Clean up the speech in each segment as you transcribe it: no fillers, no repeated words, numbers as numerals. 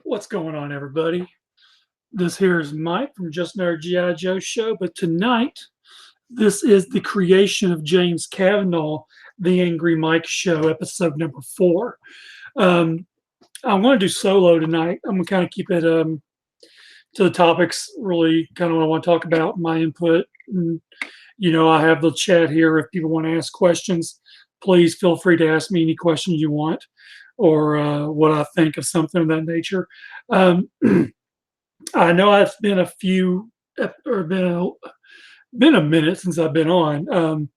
What's going on, everybody? This here is Mike from Just Nerd G.I. Joe Show, but tonight, this is the creation of James Kavanaugh, the Angry Mike Show, episode number 4. Um, I want to do solo tonight. I'm going to kind of keep it to the topics, really kind of what I want to talk about, my input. And, I have the chat here. If people want to ask questions, please feel free to ask me any questions you want or what I think of something of that nature. Um, I know it's been a few or been a minute since I've been on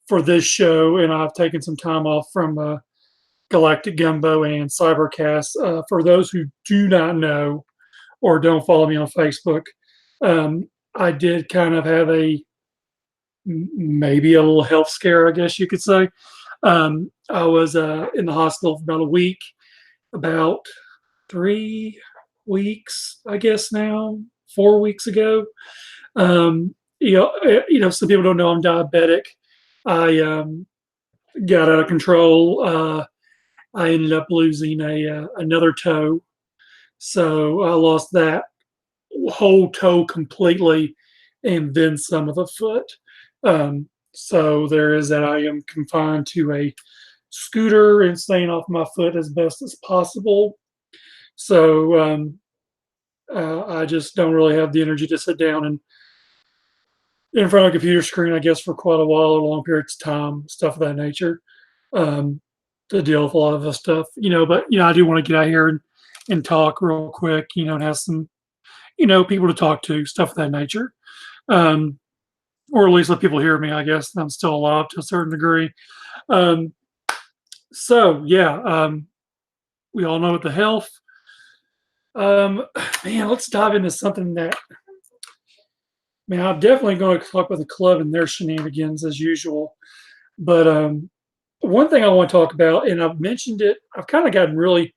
for this show, and I've taken some time off from Galactic Gumbo and Cybercast. For those who do not know or don't follow me on Facebook, I did kind of have maybe a little health scare, I guess you could say. I was in the hospital for about a week, about 3 weeks, I guess now, 4 weeks ago. Some people don't know I'm diabetic. I got out of control. I ended up losing a another toe, so I lost that whole toe completely, and then some of the foot. So there is that. I am confined to a scooter and staying off my foot as best as possible. So I just don't really have the energy to sit down and in front of a computer screen, I guess, for quite a while or long periods of time, stuff of that nature, um, to deal with a lot of the stuff, But I do want to get out here and talk real quick, and have some, people to talk to, stuff of that nature, um, or at least let people hear me. I guess I'm still alive to a certain degree. Um, so yeah, we all know what the health. Um, Man, let's dive into something that Man, I'm definitely going to talk about the club and their shenanigans as usual. But one thing I want to talk about, and I've mentioned it, I've kind of gotten really,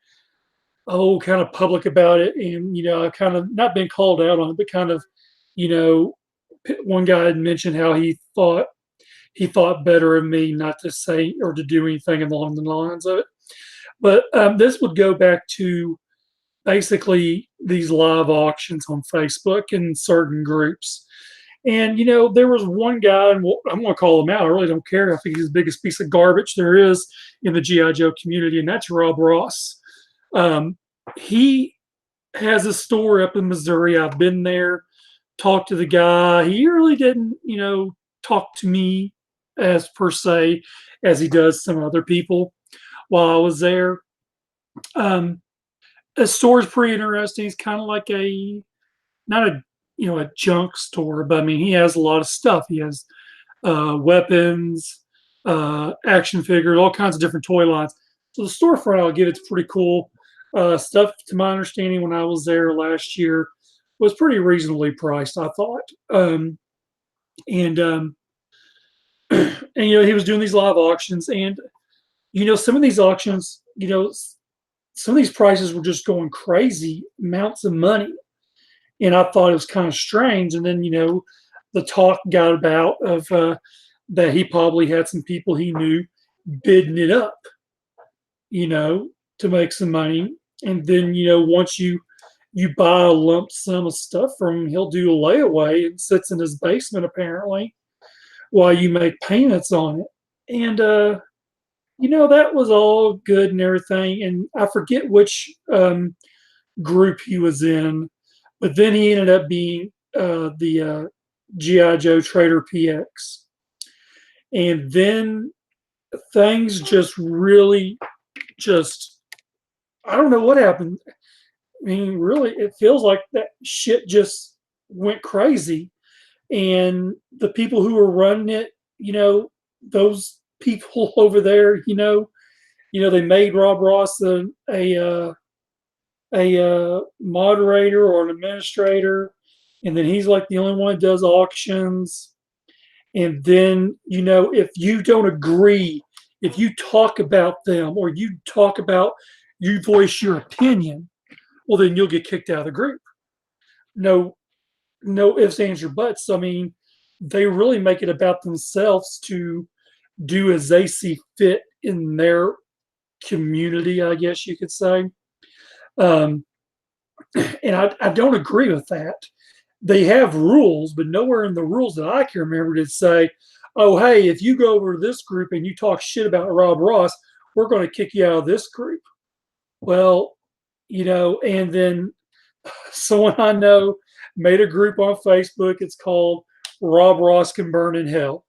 kind of public about it. And, I've kind of not been called out on it, but kind of, you know, one guy had mentioned how he thought better of me not to say or to do anything along the lines of it. But this would go back to basically these live auctions on Facebook and certain groups. And there was one guy, and I'm going to call him out. I really don't care. I think he's the biggest piece of garbage there is in the GI Joe community, and that's Rob Ross. He has a store up in Missouri. I've been there, talked to the guy. He really didn't, talk to me as per se as he does some other people while I was there. Um, the store's pretty interesting. He's kind of like not a junk store, but I mean he has a lot of stuff. He has weapons, action figures, all kinds of different toy lines. So the storefront, I'll give it's pretty cool. Stuff, to my understanding, when I was there last year, was pretty reasonably priced, I thought. And he was doing these live auctions, and some of these auctions, some of these prices were just going crazy amounts of money, and I thought it was kind of strange. And then the talk got about of that he probably had some people he knew bidding it up, to make some money. And then once you buy a lump sum of stuff from him, he'll do a layaway and sits in his basement apparently while you make payments on it. And that was all good and everything. And I forget which group he was in, but then he ended up being the GI Joe Trader PX. And then things just really just I don't know what happened. I mean, really, it feels like that shit just went crazy. And the people who were running it, those people over there, they made Rob Ross a moderator or an administrator, and then he's like the only one that does auctions. And then if you don't agree, if you talk about them or you voice your opinion, well then you'll get kicked out of the group. No, no ifs, ands, or buts. I mean, they really make it about themselves to do as they see fit in their community, I guess you could say. Um, And I don't agree with that. They have rules, but nowhere in the rules that I can remember did say, oh, hey, if you go over to this group and you talk shit about Rob Ross, we're going to kick you out of this group. Well, and then someone I know made a group on Facebook. It's called Rob Ross Can Burn in Hell.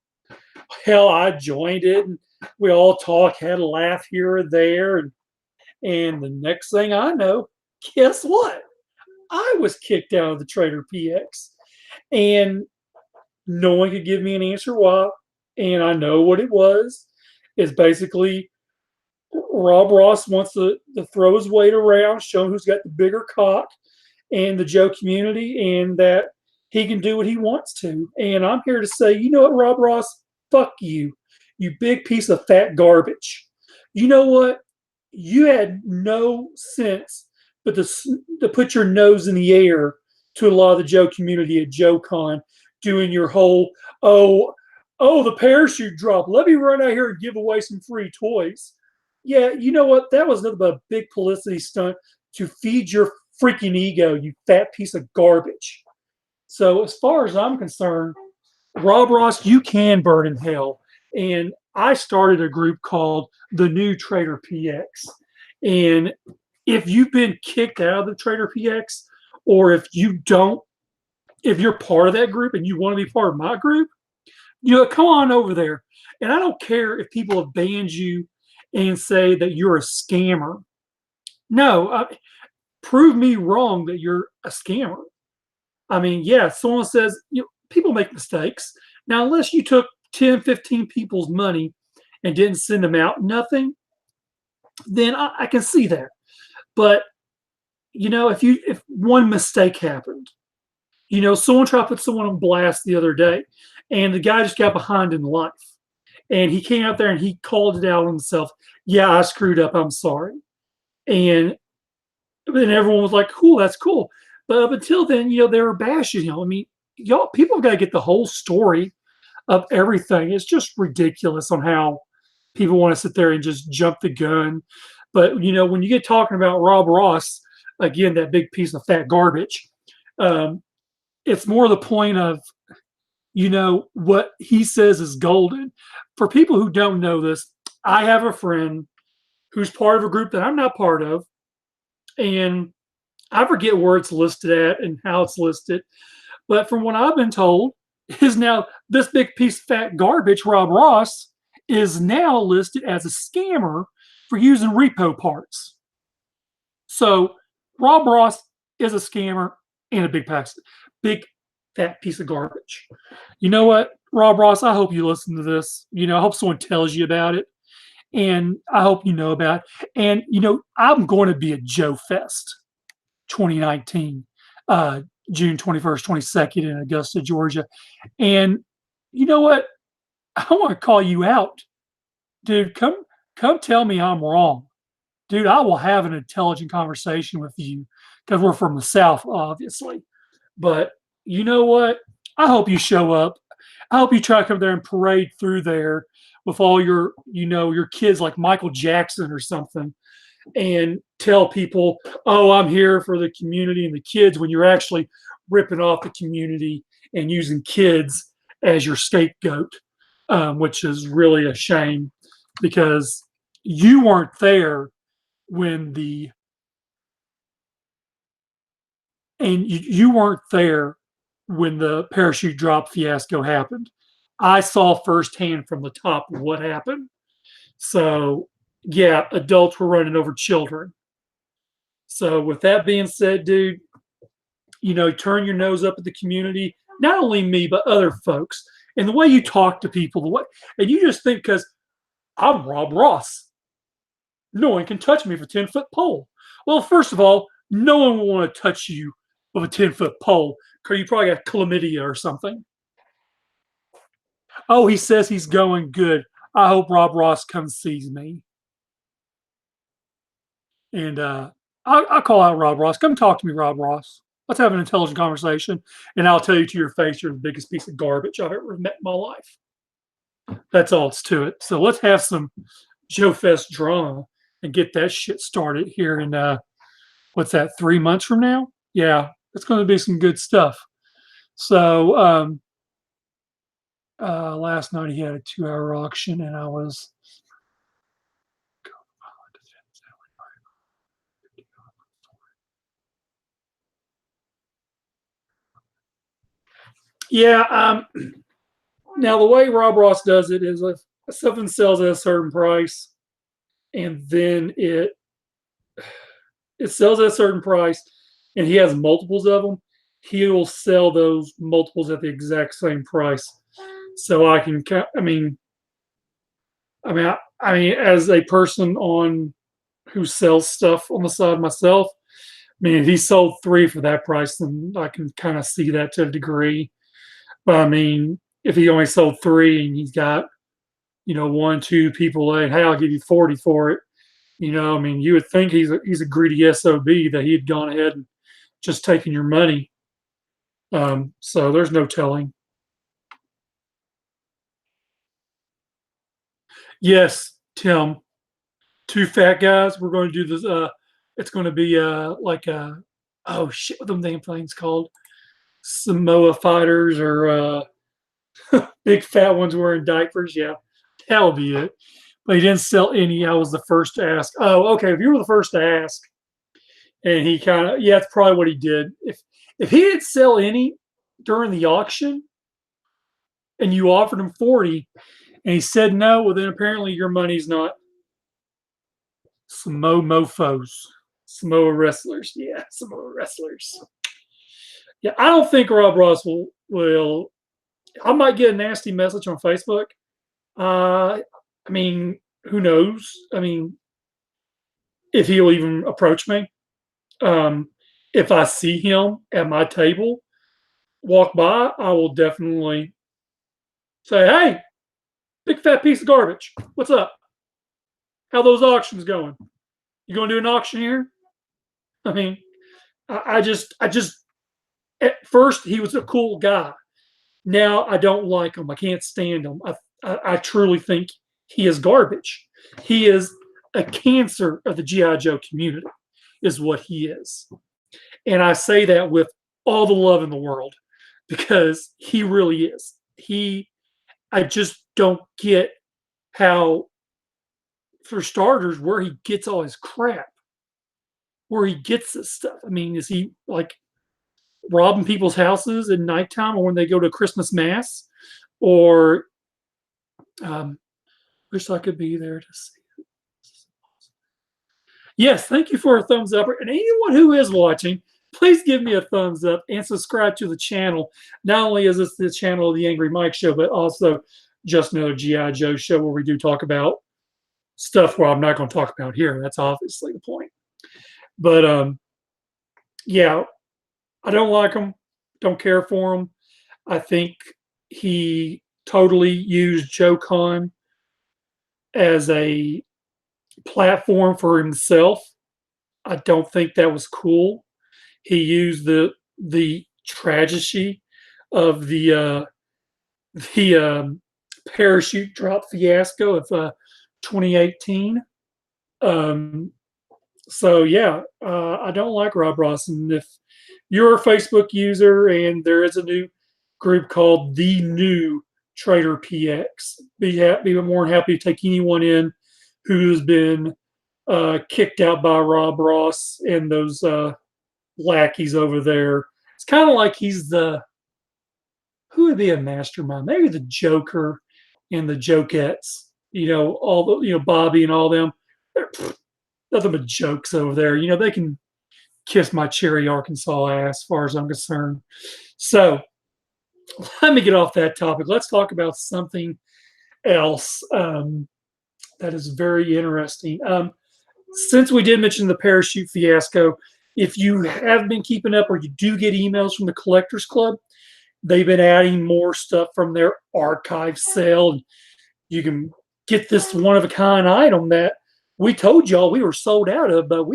Hell, I joined it and we all talk, had a laugh here or there. And the next thing I know, guess what? I was kicked out of the Trader PX. And no one could give me an answer why. And I know what it was. Is basically Rob Ross wants to throw his weight around, show who's got the bigger cock in the Joe community, and that he can do what he wants to. And I'm here to say, you know what, Rob Ross? Fuck you, you big piece of fat garbage. You know what? You had no sense but to put your nose in the air to a lot of the Joe community at JoeCon, doing your whole, oh, the parachute drop. Let me run out here and give away some free toys. Yeah, you know what? That was nothing but a big publicity stunt to feed your freaking ego, you fat piece of garbage. So, as far as I'm concerned, Rob Ross, you can burn in hell. And I started a group called the New Trader PX. And if you've been kicked out of the Trader PX, or if you're part of that group and you want to be part of my group, come on over there. And I don't care if people have banned you and say that you're a scammer. No, prove me wrong that you're a scammer. I mean, yeah, someone says, people make mistakes. Now, unless you took 10, 15 people's money and didn't send them out nothing, then I can see that. But, if one mistake happened, someone tried to put someone on blast the other day, and the guy just got behind in life. And he came out there and he called it out on himself. Yeah, I screwed up. I'm sorry. And then everyone was like, cool, that's cool. But up until then, they were bashing him. I mean, people have got to get the whole story of everything. It's just ridiculous on how people want to sit there and just jump the gun. But, when you get talking about Rob Ross, again, that big piece of fat garbage, it's more the point of, what he says is golden. For people who don't know this, I have a friend who's part of a group that I'm not part of. And I forget where it's listed at and how it's listed. But from what I've been told, is now this big piece of fat garbage, Rob Ross, is now listed as a scammer for using repo parts. So Rob Ross is a scammer and a big fat piece of garbage. You know what, Rob Ross, I hope you listen to this. I hope someone tells you about it. And I hope you know about it. And, I'm going to be at Joe Fest 2019, June 21st, 22nd in Augusta, Georgia. And you know what? I want to call you out. Dude, come tell me I'm wrong. Dude, I will have an intelligent conversation with you because we're from the South, obviously. But you know what? I hope you show up. I hope you try to come there and parade through there with all your kids like Michael Jackson or something, and tell people, oh, I'm here for the community and the kids, when you're actually ripping off the community and using kids as your scapegoat, which is really a shame because you weren't there when you weren't there when the parachute drop fiasco happened. I saw firsthand from the top what happened. So, yeah, adults were running over children. So, with that being said, dude, turn your nose up at the community, not only me, but other folks. And the way you talk to people, and you just think, because I'm Rob Ross, no one can touch me with a 10-foot pole. Well, first of all, no one will want to touch you with a 10-foot pole because you probably got chlamydia or something. Oh, he says he's going good. I hope Rob Ross comes sees me. And I'll call out Rob Ross. Come talk to me, Rob Ross. Let's have an intelligent conversation. And I'll tell you to your face, you're the biggest piece of garbage I've ever met in my life. That's all it's to it. So let's have some Joe Fest drama and get that shit started here in What's that? 3 months from now? Yeah, it's going to be some good stuff. So last night he had a 2 hour auction, and I was yeah. Now the way Rob Ross does it is if something sells at a certain price, and then it sells at a certain price, and he has multiples of them, he will sell those multiples at the exact same price. So I can, I mean, as a person on who sells stuff on the side myself, I mean, if he sold three for that price, then I can kind of see that to a degree. But I mean, if he only sold three and he's got, one, two people like, hey, I'll give you 40 for it. I mean, you would think he's a greedy SOB that he had gone ahead and just taken your money. So there's no telling. Yes, Tim, two fat guys. We're going to do this. It's going to be like oh shit, what them damn things called? Samoa fighters or big fat ones wearing diapers. Yeah, that'll be it. But he didn't sell any. I was the first to ask. Oh, okay. If you were the first to ask, and he kind of, yeah, that's probably what he did. If he didn't sell any during the auction, and you offered him 40, and he said no, well then apparently your money's not. Samoa mofos, Samoa wrestlers. Yeah, Samoa wrestlers. Yeah, I don't think Rob Ross will. I might get a nasty message on Facebook. I mean, who knows? I mean, if he'll even approach me. Um, if I see him at my table walk by, I will definitely say, "Hey, big fat piece of garbage. What's up? How those auctions going? You going to do an auction here?" I mean, I just at first he was a cool guy. Now I don't like him. I can't stand him. I truly think he is garbage. He is a cancer of the GI Joe community, is what he is. And I say that with all the love in the world because he really is. I just don't get how, for starters, where he gets all his crap, where he gets this stuff. I mean, is he like robbing people's houses at nighttime or when they go to Christmas mass? Or um, wish I could be there to see. Yes, thank you for a thumbs up. And anyone who is watching, please give me a thumbs up and subscribe to the channel. Not only is this the channel of the Angry Mike Show, but also just another G.I. Joe show where we do talk about stuff where I'm not going to talk about here. That's obviously the point. But yeah, I don't like him. Don't care for him. I think he totally used Joe Con as a platform for himself. I don't think that was cool. He used the tragedy of the parachute drop fiasco of 2018. Um, so yeah, I don't like Rob Ross. And if you're a Facebook user and there is a new group called the New Trader PX, be more than happy to take anyone in who's been kicked out by Rob Ross and those lackeys over there. It's kind of like he's who would be a mastermind? Maybe the Joker and the Jokettes. All the Bobby and all them. They're nothing but jokes over there. They can kiss my cherry Arkansas ass, as far as I'm concerned. So let me get off that topic. Let's talk about something else that is very interesting. Since we did mention the parachute fiasco, if you have been keeping up or you do get emails from the Collectors Club, they've been adding more stuff from their archive sale. You can get this one of a kind item that we told y'all we were sold out of, but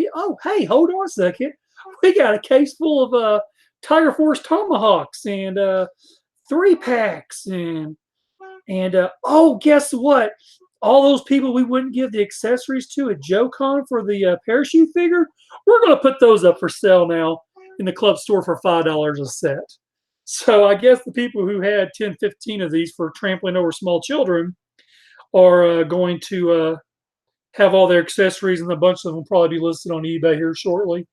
hey, hold on a second. We got a case full of Tiger Force Tomahawks and 3-packs and oh, guess what? all those people we wouldn't give the accessories to at JoeCon for the parachute figure, we're going to put those up for sale now in the club store for $5 a set. So I guess the people who had 10, 15 of these for trampling over small children are going to have all their accessories, and a bunch of them will probably be listed on eBay here shortly.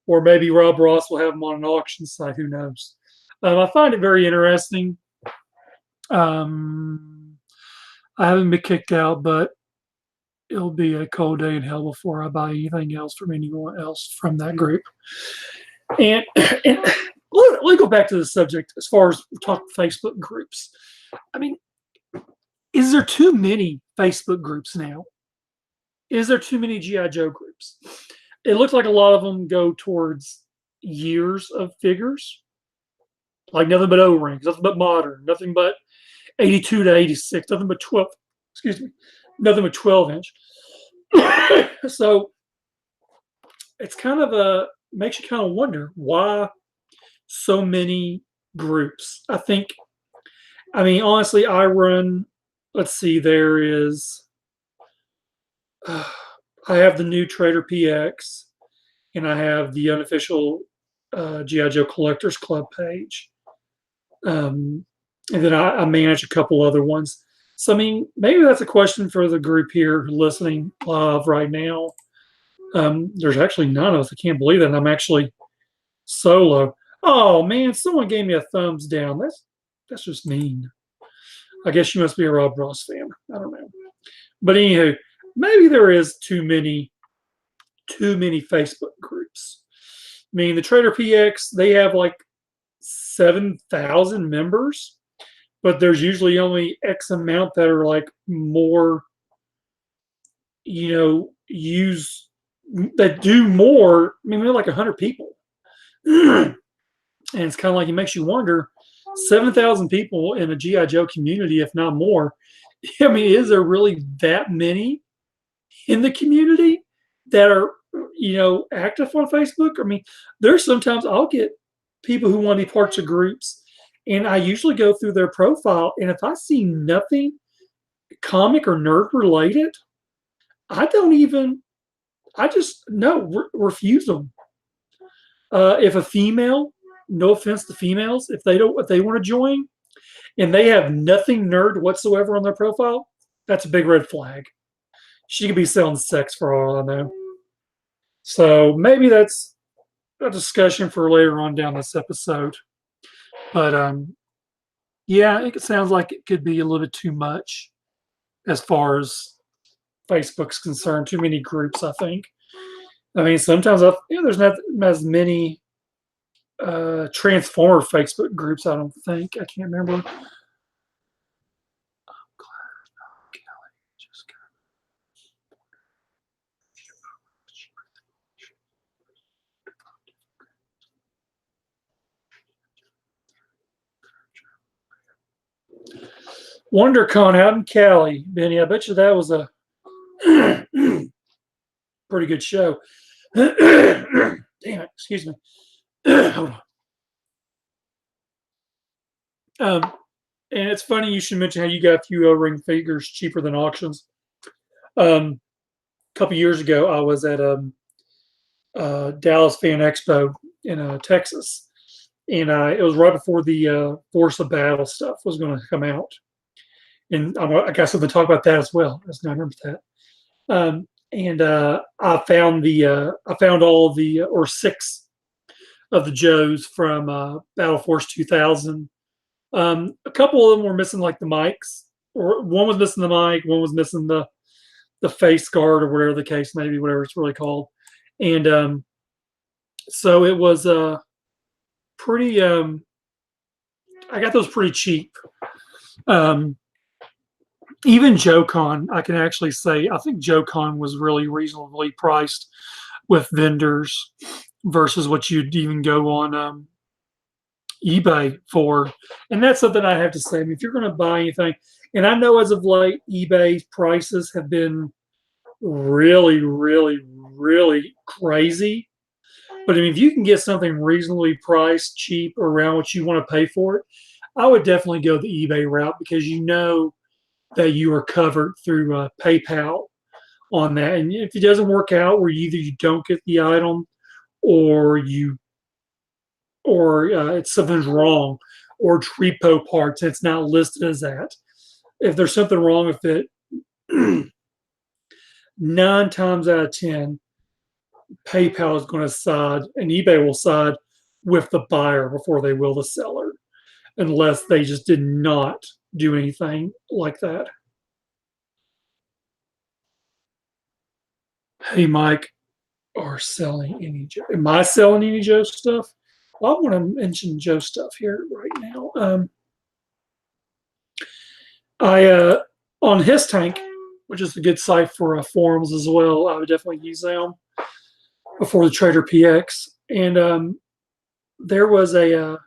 Or maybe Rob Ross will have them on an auction site. Who knows? I find it very interesting. I haven't been kicked out, but it'll be a cold day in hell before I buy anything else from anyone else from that group. And, and let me go back to the subject as far as talking Facebook groups. I mean, is there too many Facebook groups now? Is there too many G.I. Joe groups? It looks like a lot of them go towards years of figures, like nothing but O-rings, nothing but modern, nothing but 82 to 86, nothing but 12, excuse me, nothing but 12-inch. So it's kind of makes you kind of wonder why so many groups. I mean, honestly, I run, let's see, there is, I have the new Trader PX, and I have the unofficial G.I. Joe Collectors Club page. And then I manage a couple other ones. So, I mean, maybe that's a question for the group here listening live right now. There's actually none of us. I can't believe that. And I'm actually solo. Oh, man, someone gave me a thumbs down. That's just mean. I guess you must be a Rob Ross fan. I don't know. But anywho, maybe there is too many Facebook groups. I mean, the Trader PX, they have like 7,000 members, but there's usually only X amount that are like more, that do more. I mean, they're like 100 people. And it's kind of like, it makes you wonder, 7,000 people in a G.I. Joe community, if not more. I mean, is there really that many in the community that are, active on Facebook? I mean, there's sometimes I'll get people who want to be parts of groups, and I usually go through their profile, and if I see nothing comic or nerd related, I just refuse them. If a female, no offense to females, if they want to join and they have nothing nerd whatsoever on their profile, that's a big red flag. She could be selling sex for all I know. So maybe that's a discussion for later on down this episode. But yeah, it sounds like it could be a little bit too much as far as Facebook's concerned. Too many groups, I think. I mean, sometimes there's not as many Transformer Facebook groups, I don't think. I can't remember. WonderCon out in Cali, Benny. I bet you that was a pretty good show. Damn it, excuse me. Hold on. And it's funny you should mention how you got a few O-ring figures cheaper than auctions. A couple years ago, I was at Dallas Fan Expo in Texas, and it was right before the Force of Battle stuff was going to come out. And I got something to talk about that as well. I remember that. And I found all or 6 of the Joes from Battle Force 2000. A couple of them were missing like the mics, or one was missing the mic, one was missing the face guard or whatever the case may be, whatever it's really called. And so it was pretty. I got those pretty cheap. Even JoeCon, I can actually say, I think JoeCon was really reasonably priced with vendors versus what you'd even go on eBay for. And that's something I have to say. I mean, if you're going to buy anything, and I know as of late, eBay prices have been really, really, really crazy. But I mean, if you can get something reasonably priced, cheap, around what you want to pay for it, I would definitely go the eBay route, because that you are covered through PayPal on that. And if it doesn't work out, where either you don't get the item, or it's something's wrong, or it's repo parts, it's not listed as that. If there's something wrong with it, 9 times out of 10, PayPal is going to side, and eBay will side with the buyer before they will the seller, unless they just did not do anything like that. Hey, Mike, are selling any Joe? Am I selling any Joe stuff? Well, I want to mention Joe stuff here right now. I on His Tank, which is a good site for forums as well. I would definitely use them before the Trader PX. And there was a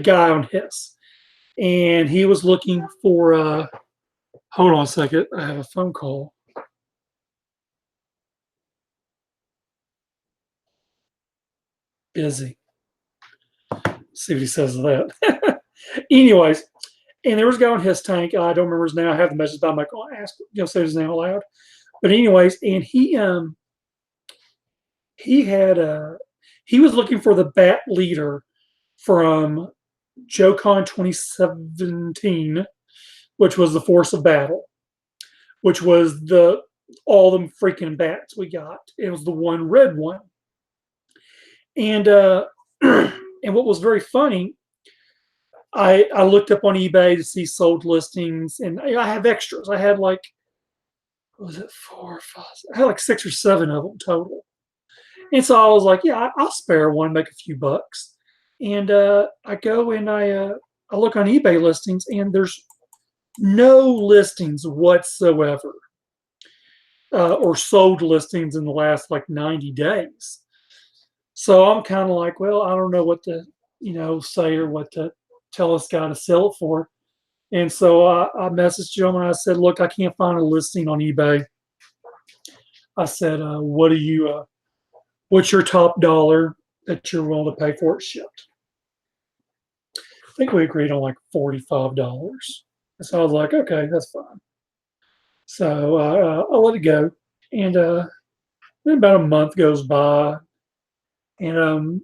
guy on his, and he was looking for. Hold on a second, I have a phone call. Busy. See what he says to that. Anyways, and there was a guy on His Tank. I don't remember his name. I have the message, but I'm not going to ask. Say his name aloud. But anyways, and he was looking for the bat leader from JoeCon 2017, which was the Force of Battle, which was all them freaking bats we got. It was the one red one. And and what was very funny, I looked up on eBay to see sold listings, and I have extras. I had like, what was it, 4 or 5? I had like 6 or 7 of them total. And so I was like, yeah, I'll spare one, make a few bucks. And I go and I look on eBay listings, and there's no listings whatsoever, or sold listings in the last like 90 days. So I'm kind of like, well, I don't know what to, say or what to tell this guy to sell it for. And so I messaged him and I said, look, I can't find a listing on eBay. I said, what's your top dollar that you're willing to pay for it shipped? I think we agreed on like $45. So I was like, okay, that's fine. So I let it go. And then about a month goes by, and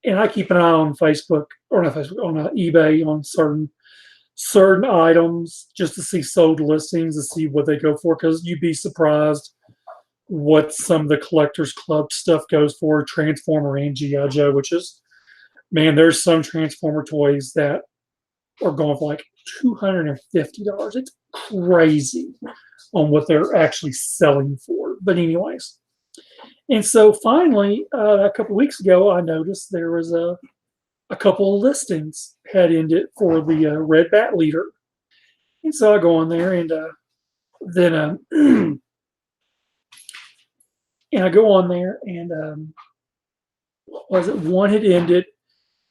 I keep an eye on Facebook, or not Facebook, on eBay, on certain items, just to see sold listings, to see what they go for, because you'd be surprised what some of the Collectors Club stuff goes for, Transformer and G.I. Joe, which is, man, there's some Transformer toys that are going for like $250. It's crazy on what they're actually selling for. But anyways, and so finally, a couple of weeks ago, I noticed there was a couple of listings had ended for the Red Bat Leader. And so I go on there, and then and I go on there, and what was it? One had ended.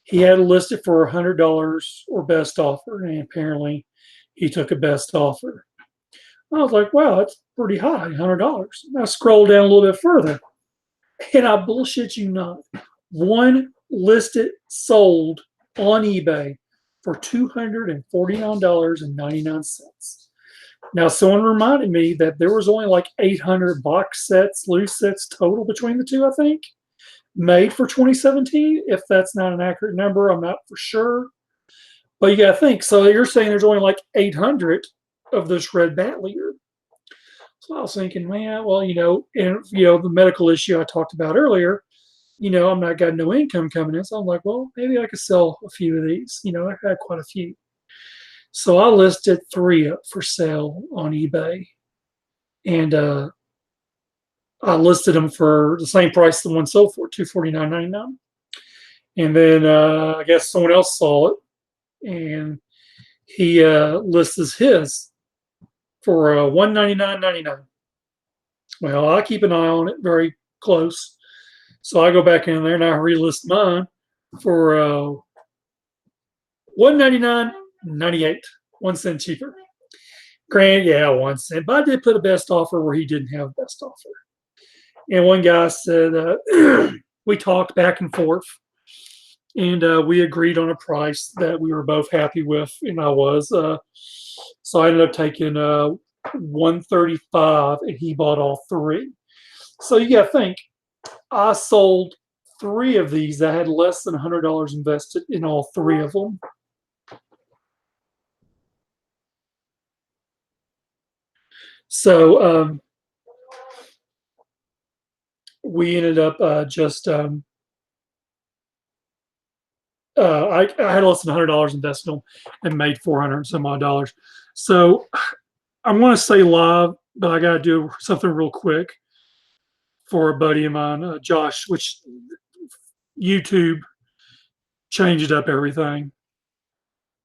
He had listed for $100 or best offer, and apparently he took a best offer. I was like, wow, that's pretty high, $100. I scrolled down a little bit further, and I bullshit you not, one listed sold on eBay for $249.99. Now, someone reminded me that there was only like 800 box sets, loose sets total between the two, I think, made for 2017. If that's not an accurate number, I'm not for sure. But you got to think. So you're saying there's only like 800 of this Red Bat Leader. So I was thinking, man, well, and the medical issue I talked about earlier, I'm not got no income coming in. So I'm like, well, maybe I could sell a few of these. I had quite a few. So I listed 3 up for sale on eBay, and I listed them for the same price the one sold for, $249.99. And then I guess someone else saw it, and he lists his for $199.99. Well, I keep an eye on it very close, so I go back in there and I relist mine for $199.98, 1 cent cheaper. Granted, yeah, 1 cent, but I did put a best offer where he didn't have best offer. And one guy said, we talked back and forth, and we agreed on a price that we were both happy with, and I was. So I ended up taking 135, and he bought all three. So you got to think, I sold three of these that had less than $100 invested in all three of them. So we ended up I had less than $100 invested in them and made 400 and some odd dollars. So I'm going to say live, but I got to do something real quick for a buddy of mine, Josh, which YouTube changed up everything.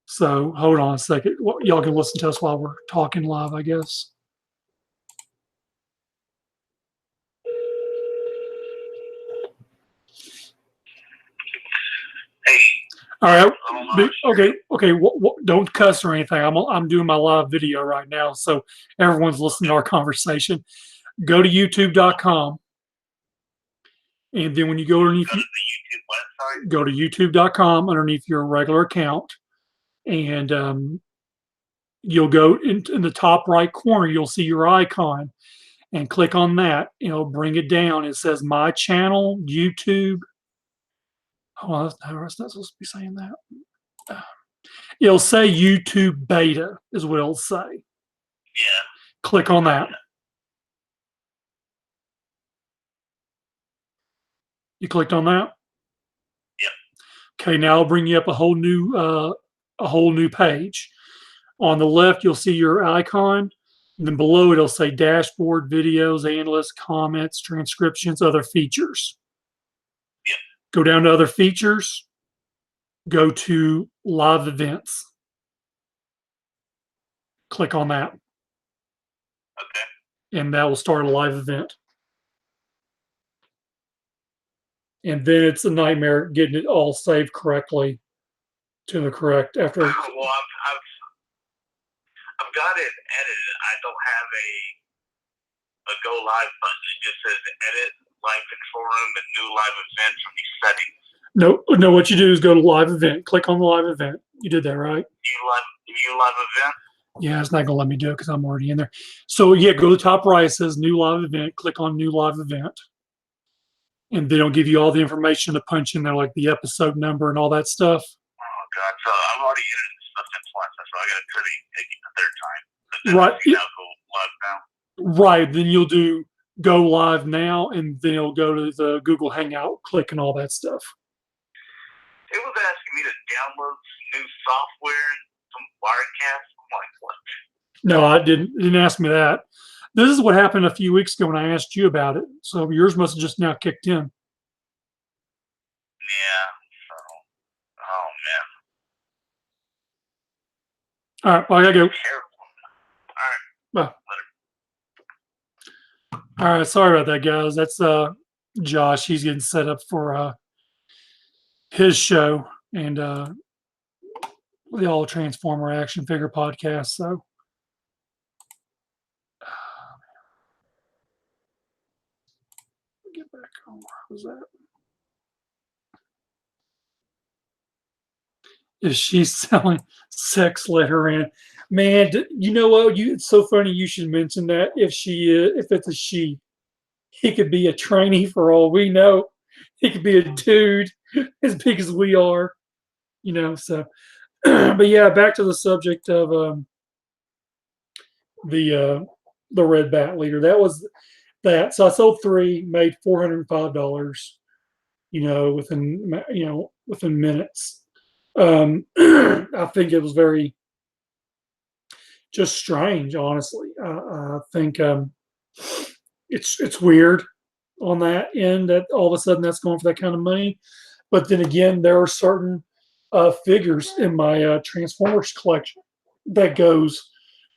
So hold on a second. Y'all can listen to us while we're talking live, I guess. Hey. All right. Okay. Don't cuss or anything. I'm doing my live video right now, so everyone's listening to our conversation. Go to YouTube.com, and then when you go underneath the YouTube website, go to YouTube.com underneath your regular account, and you'll go in the top right corner. You'll see your icon, and click on that. It'll bring it down. It says My Channel, YouTube. Oh, that's not supposed to be saying that. It'll say YouTube Beta is what it'll say. Yeah. Click on that. You clicked on that? Yep. Okay, now I'll bring you up a whole new page. On the left, you'll see your icon. And then below it'll say dashboard, videos, analysts, comments, transcriptions, other features. Yep. Go down to other features. Go to live events. Click on that. Okay. And that will start a live event. And then it's a nightmare getting it all saved correctly to the correct after. Well, I've got it edited. I don't have a go live button. It just says edit live control room and new live event from these settings. No. What you do is go to live event. Click on the live event. You did that, right? New live event. Yeah, it's not gonna let me do it because I'm already in there. So yeah, go to the top right. It says new live event. Click on new live event, and then it'll give you all the information to punch in there, like the episode number and all that stuff. Oh God! So I've already edited this stuff since once, so I got to try to take it the third time. Right. Now go live now. Right. Then you'll do go live now, and then it'll go to the Google Hangout, click and all that stuff. It was asking me to download some new software, some Wirecast. I'm like, what? No, I didn't. It didn't ask me that. This is what happened a few weeks ago when I asked you about it. So yours must have just now kicked in. Yeah. So, oh man. All right. Well, I gotta go. All right. Bye. All right. Sorry about that, guys. That's Josh. He's getting set up for his show and the All Transformer Action Figure podcast. So. Get back on. Where was that? Is she selling sex? Let her in, man. You know what? It's so funny you should mention that. If it's a she, he could be a trainee for all we know. He could be a dude as big as we are, So, but yeah, back to the subject of the Red Bat Leader. That was that. So I sold three, made $405. Within minutes. I think it was very just strange, honestly. I think it's weird on that end that all of a sudden that's going for that kind of money. But then again, there are certain figures in my Transformers collection that goes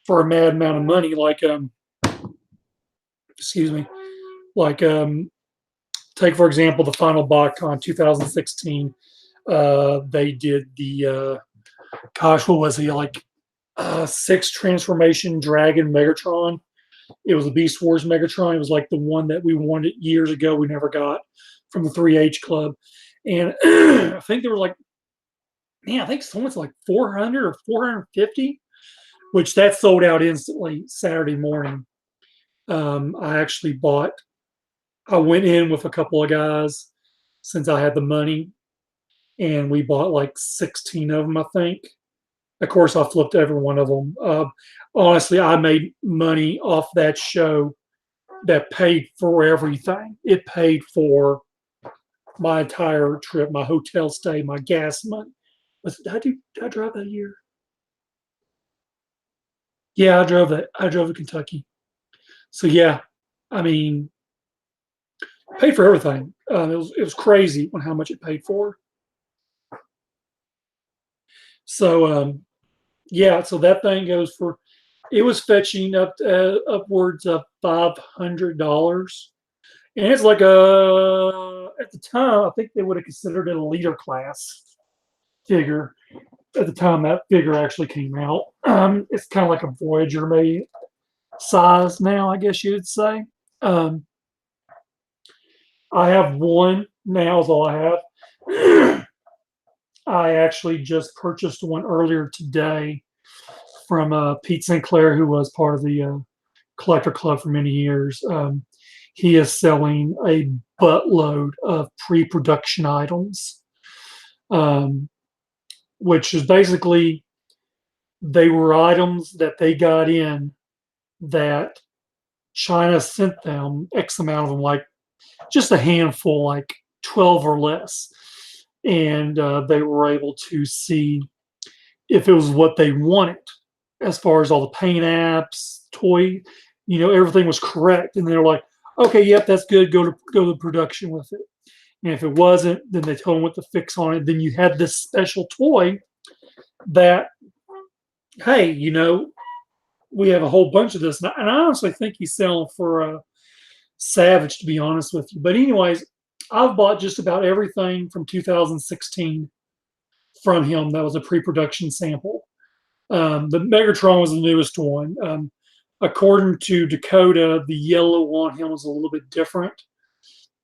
for a mad amount of money. Like, take for example the final BotCon 2016. They did the what was he, like 6 transformation Dragon Megatron. It was a Beast Wars Megatron. It was like the one that we wanted years ago we never got from the 3H Club. and I think there were like, man, I think someone's like 400 or 450, which that sold out instantly Saturday morning. I actually bought. I went in with a couple of guys since I had the money, and we bought like 16 of them, I think. Of course, I flipped every one of them. Honestly, I made money off that show that paid for everything. It paid for my entire trip, my hotel stay, my gas money. Did I drive that year? Yeah, I drove that. I drove to Kentucky. So yeah, I mean, paid for everything. It was crazy on how much it paid for. So yeah, so that thing goes for. It was fetching up upwards of $500, and it's like a at the time I think they would have considered it a leader class figure at the time that figure actually came out. It's kind of like a Voyager maybe size now, I guess you'd say. Um, I have one now, is all I have. I actually just purchased one earlier today from Pete Sinclair, who was part of the collector club for many years. He is selling a buttload of pre-production items, um, which is basically they were items that they got in that China sent them X amount of them, like just a handful, like 12 or less. And they were able to see if it was what they wanted as far as all the paint apps, toy, everything was correct. And they're like, okay, yep, that's good. Go to production with it. And if it wasn't, then they told them what to fix on it. Then you had this special toy that, hey, we have a whole bunch of this. And I honestly think he's selling for Savage, to be honest with you. But anyways, I've bought just about everything from 2016 from him that was a pre-production sample. The Megatron was the newest one. According to Dakota, the yellow on him was a little bit different.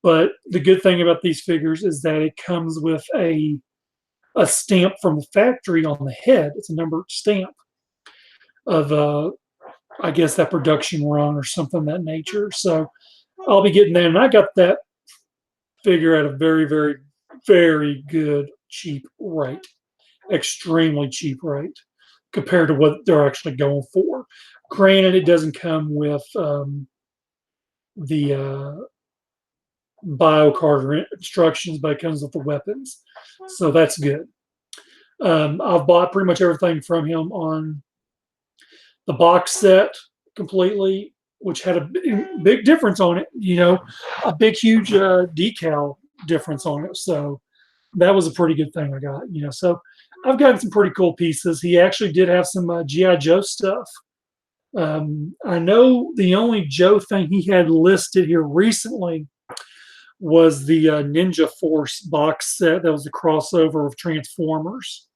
But the good thing about these figures is that it comes with a stamp from the factory on the head. It's a numbered stamp of, I guess, that production run or something of that nature. So I'll be getting that. And I got that figure at a very, very, very good, cheap rate. Extremely cheap rate compared to what they're actually going for. Granted, it doesn't come with the biocard instructions, but it comes with the weapons. So that's good. I've bought pretty much everything from him on the box set completely, which had a big difference on it, a big, huge decal difference on it. So that was a pretty good thing I got, So I've gotten some pretty cool pieces. He actually did have some G.I. Joe stuff. I know the only Joe thing he had listed here recently was the Ninja Force box set that was the crossover of Transformers.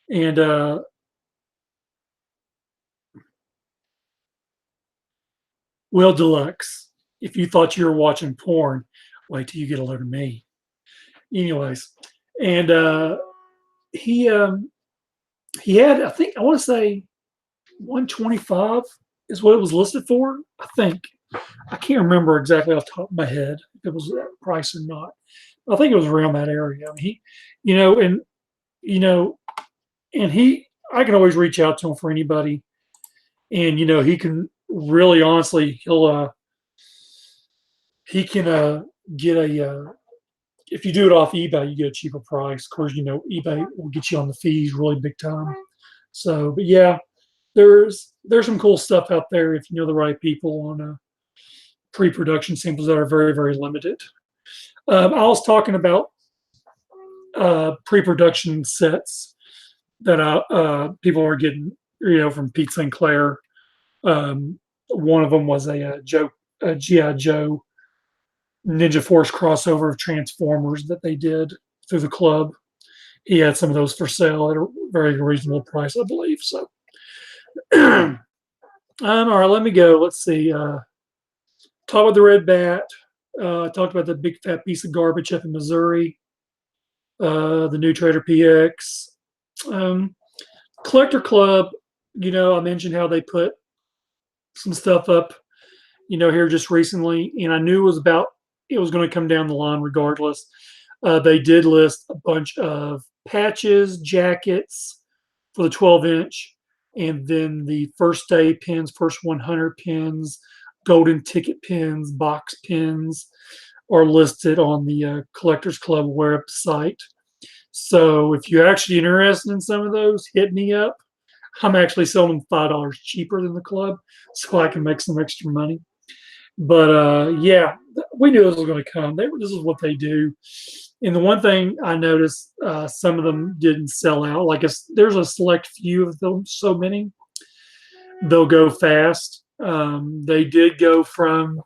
And well, Deluxe, if you thought you were watching porn, wait till you get a load of me. Anyways, and he had, I think, I want to say 125 is what it was listed for. I think I can't remember exactly off the top of my head if it was that price or not. I think it was around that area. I mean, I can always reach out to him for anybody, and he can really honestly he can get a if you do it off eBay, you get a cheaper price. Of course, eBay will get you on the fees really big time. So, but yeah, there's some cool stuff out there if you know the right people on pre-production samples that are very, very limited. I was talking about pre-production sets that people are getting, from Pete Sinclair. One of them was a G.I. Joe Ninja Force crossover of Transformers that they did through the club. He had some of those for sale at a very reasonable price, I believe. So, all right, let me go. Let's see. Talk about the Red Bat. Talked about the big fat piece of garbage up in Missouri. the new Trader PX. Um, Collector Club, I mentioned how they put some stuff up, here just recently, and I knew it was going to come down the line regardless. They did list a bunch of patches, jackets for the 12-inch, and then the first day pins, first 100 pins, golden ticket pins, box pins are listed on the Collectors Club website. So if you're actually interested in some of those, hit me up. I'm actually selling them $5 cheaper than the club, so I can make some extra money. But yeah, we knew this was going to come. This is what they do. And the one thing I noticed, some of them didn't sell out. Like there's a select few of them, so many, they'll go fast. They did go from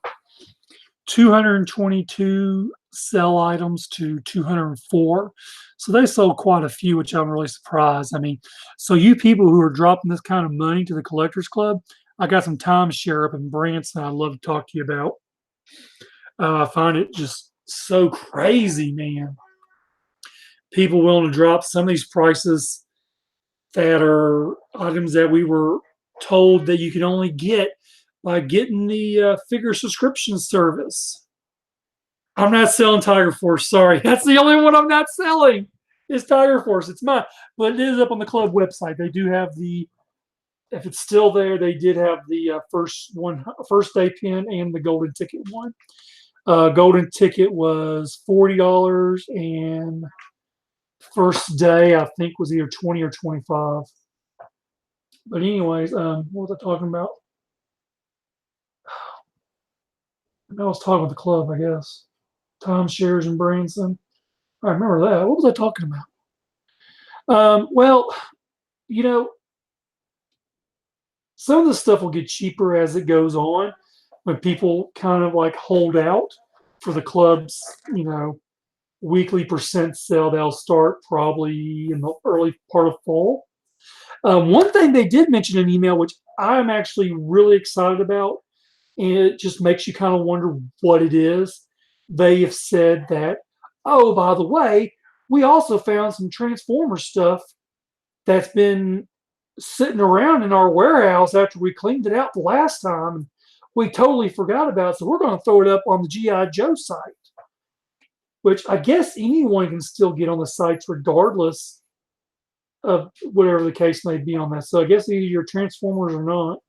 222 sell items to 204. So they sold quite a few, which I'm really surprised. I mean, so you people who are dropping this kind of money to the Collectors Club, I got some timeshare up in Branson I'd love to talk to you about. I find it just so crazy, man. People willing to drop some of these prices that are items that we were told that you could only get by getting the figure subscription service. I'm not selling Tiger Force. Sorry, that's the only one I'm not selling. Is Tiger Force. It's mine, but it is up on the club website. They do have the. If it's still there, they did have the first day pin and the golden ticket one. Golden ticket was $40, and first day I think was either 20 or 25. But anyways, what was I talking about? I was talking about the club, I guess. Timeshares in Branson. I remember that. What was I talking about? Well, you know, some of the stuff will get cheaper as it goes on when people kind of like hold out for the club's, weekly percent sale. They'll start probably in the early part of fall. One thing they did mention in an email, which I'm actually really excited about, and it just makes you kind of wonder what it is. They have said that, oh, by the way, we also found some Transformer stuff that's been sitting around in our warehouse after we cleaned it out the last time. We totally forgot about it, so we're going to throw it up on the GI Joe site, which I guess anyone can still get on the sites regardless of whatever the case may be on that. So I guess either you're Transformers or not,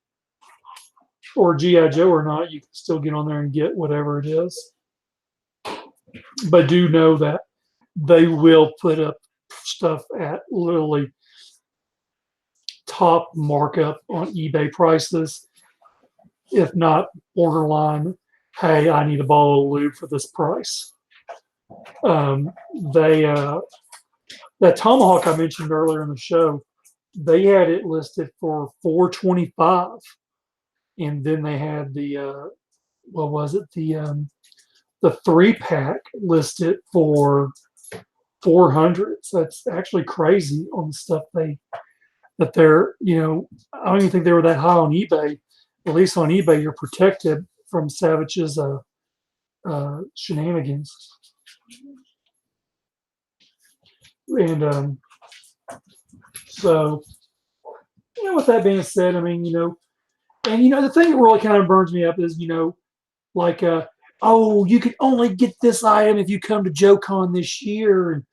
or GI Joe or not, you can still get on there and get whatever it is. But do know that they will put up stuff at literally top markup on eBay prices, if not borderline. Hey, I need a bottle of lube for this price. That Tomahawk I mentioned earlier in the show, they had it listed for $425, and then they had the what was it, the 3-pack listed for 400. So that's actually crazy on the stuff that they're, I don't even think they were that high on eBay. At least on eBay, you're protected from Savage's shenanigans. And so, with that being said, I mean, the thing that really kind of burns me up is, like, oh, you can only get this item if you come to JoeCon this year, and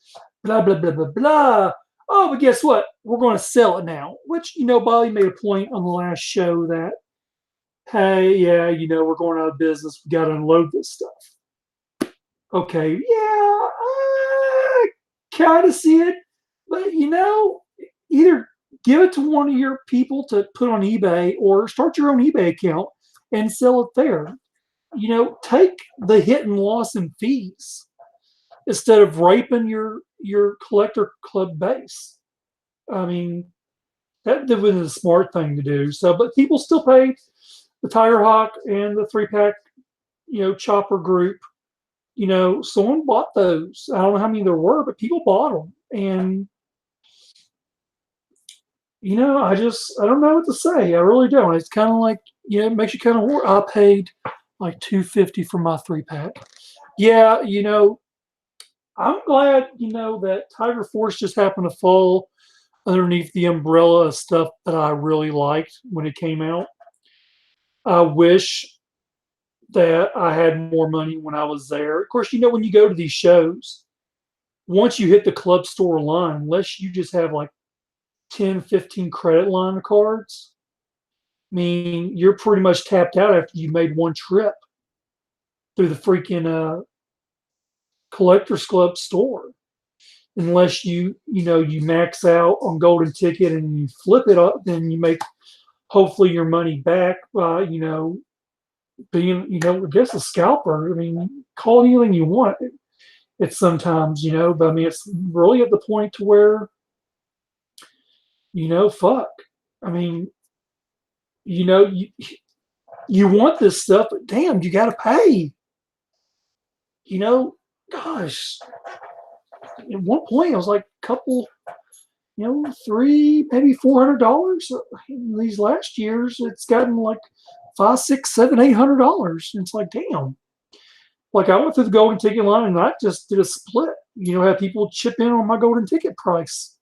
blah, blah, blah, blah, blah. Oh, but guess what? We're going to sell it now, which, Bobby made a point on the last show that, hey, yeah, we're going out of business. We got to unload this stuff. Okay, yeah, I kind of see it, but, either give it to one of your people to put on eBay or start your own eBay account and sell it there. Take the hit and loss in fees instead of raping your collector club base. I mean, that would be the smart thing to do. So, but people still pay the Tiger Hawk and the 3-pack, chopper group. Someone bought those. I don't know how many there were, but people bought them. And, I don't know what to say. I really don't. It's kind of like, it makes you kind of worry. I paid like $250 for my 3-pack. Yeah, I'm glad, that Tiger Force just happened to fall underneath the umbrella of stuff that I really liked when it came out. I wish that I had more money when I was there. Of course, when you go to these shows, once you hit the club store line, unless you just have like 10, 15 credit line cards, I mean, you're pretty much tapped out after you made one trip through the freaking collectors club store. Unless you max out on golden ticket and you flip it up, then you make hopefully your money back by being I guess a scalper. I mean, call it anything you want. It's sometimes but I mean it's really at the point to where fuck. I mean you know you you want this stuff, but damn, you got to pay. You know, gosh. At one point, I was like a couple, three, maybe $400. In these last years, it's gotten like five, six, seven, $800. And it's like, damn. Like I went through the golden ticket line and I just did a split. Had people chip in on my golden ticket price,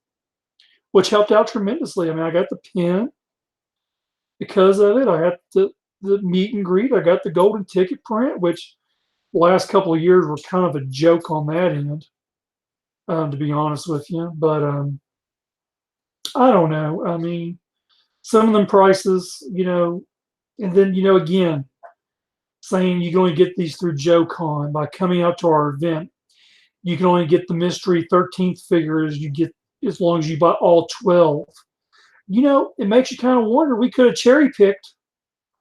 which helped out tremendously. I mean, I got the pin because of it. I got the meet and greet. I got the golden ticket print, which the last couple of years were kind of a joke on that end, to be honest with you. But I don't know. I mean, some of them prices, and then again, saying you can only get these through JoeCon by coming out to our event. You can only get the mystery 13th figures you get as long as you buy all 12. It makes you kind of wonder. We could have cherry picked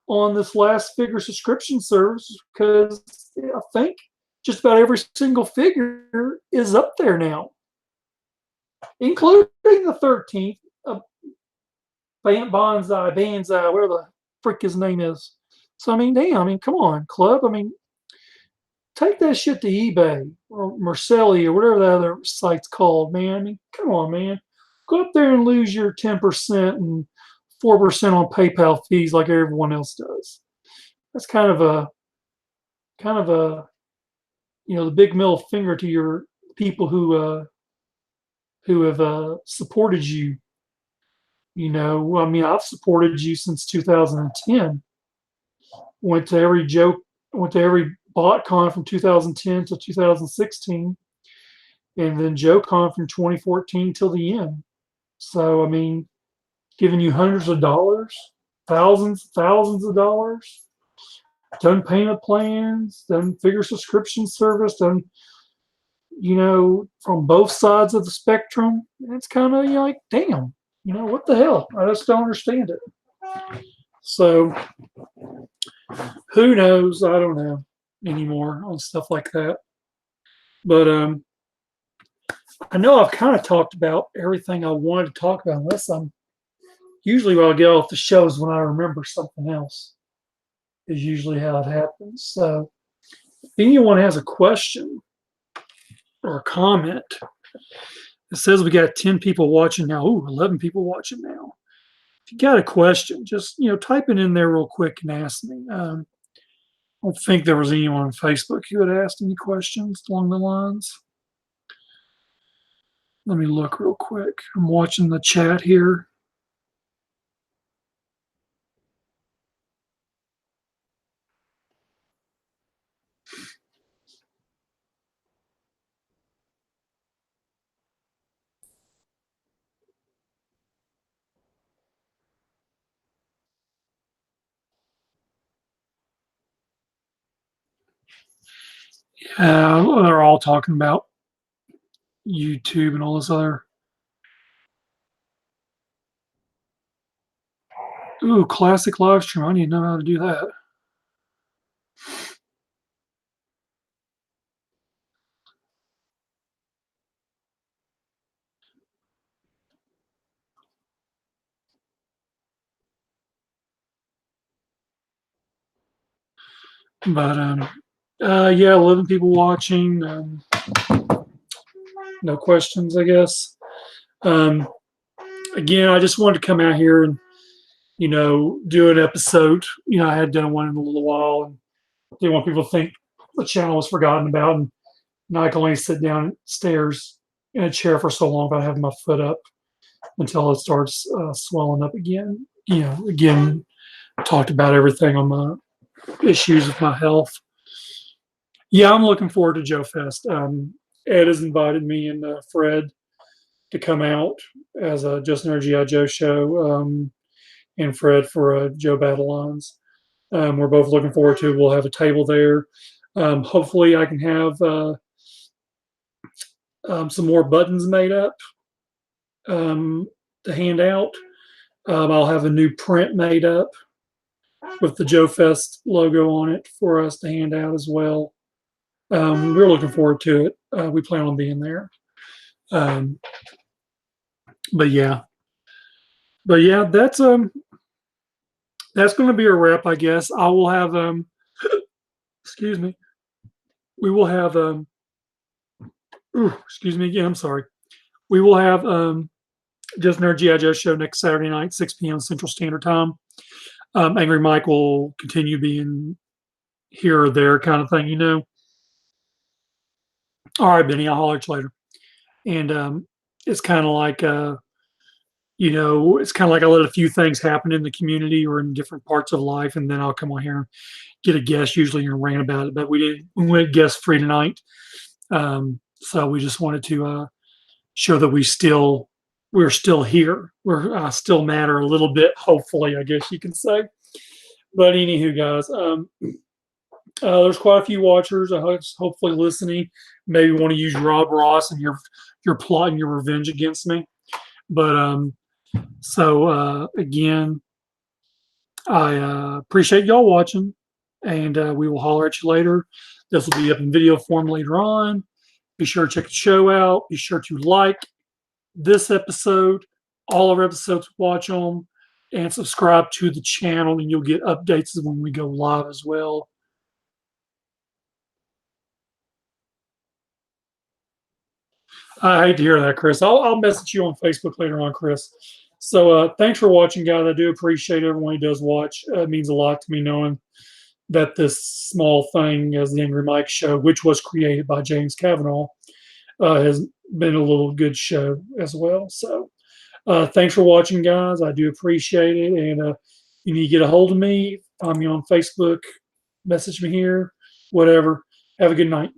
on this last figure subscription service because I think just about every single figure is up there now, including the 13th, Banzai, whatever the frick his name is. So, I mean, damn, I mean, come on, club. I mean, take that shit to eBay or Mercelli or whatever the other site's called, man. I mean, come on, man. Go up there and lose your 10% and 4% on PayPal fees like everyone else does. That's kind of a the big middle finger to your people who have supported you. I mean, I've supported you since 2010. Went to every BotCon from 2010 to 2016, and then JoeCon from 2014 till the end. So I mean, giving you hundreds of dollars, thousands of dollars, done payment plans, done figure subscription service, done from both sides of the spectrum. It's kind of like, damn, what the hell? I just don't understand it. So who knows? I don't know anymore on stuff like that. But I know I've kind of talked about everything I wanted to talk about, unless I'm usually when I get off the shows when I remember something else is usually how it happens. So if anyone has a question or a comment, it says we got 10 people watching now. Ooh, 11 people watching now. If you got a question, just type it in there real quick and ask me. I don't think there was anyone on Facebook who had asked any questions along the lines. Let me look real quick. I'm watching the chat here. Yeah, they're all talking about YouTube and all this other. Ooh, classic live stream. I need to know how to do that. But yeah, 11 people watching. No questions, I guess. Again, I just wanted to come out here and do an episode. I had done one in a little while, and didn't want people to think the channel was forgotten about. And and I can only sit downstairs in a chair for so long if I have my foot up until it starts swelling up again. Again, talked about everything on my issues with my health. Yeah, I'm looking forward to Joe Fest. Ed has invited me and Fred to come out as a Just Energy I Joe show, and Fred for Joe Battle Lines. We're both looking forward to. We'll have a table there. Hopefully, I can have some more buttons made up to hand out. I'll have a new print made up with the Joe Fest logo on it for us to hand out as well. We're looking forward to it. We plan on being there. Um, but yeah, that's going to be a wrap, I guess. I will have excuse me. We will have excuse me again. I'm sorry. We will have Just Nerd G.I. Joe show next Saturday night, 6 p.m. Central Standard Time. Angry Mike will continue being here or there kind of thing. All right, Benny, I'll holler at you later. And it's kind of like, it's kind of like I let a few things happen in the community or in different parts of life, and then I'll come on here and get a guest, usually, and rant about it. But we went guest free tonight. So we just wanted to show that we're still here. We're still matter a little bit, hopefully, I guess you can say. But anywho, guys, there's quite a few watchers. Hopefully listening. Maybe want to use Rob Ross and your plot and your revenge against me. But again, I appreciate y'all watching, and we will holler at you later. This will be up in video form later on. Be sure to check the show out. Be sure to like this episode, all our episodes, watch them, and subscribe to the channel, and you'll get updates when we go live as well. I hate to hear that, Chris. I'll message you on Facebook later on, Chris. So thanks for watching, guys. I do appreciate everyone who does watch. It means a lot to me knowing that this small thing as the Angry Mike show, which was created by James Kavanaugh, has been a little good show as well. So thanks for watching, guys. I do appreciate it. And you need to get a hold of me, find me on Facebook, message me here, whatever. Have a good night.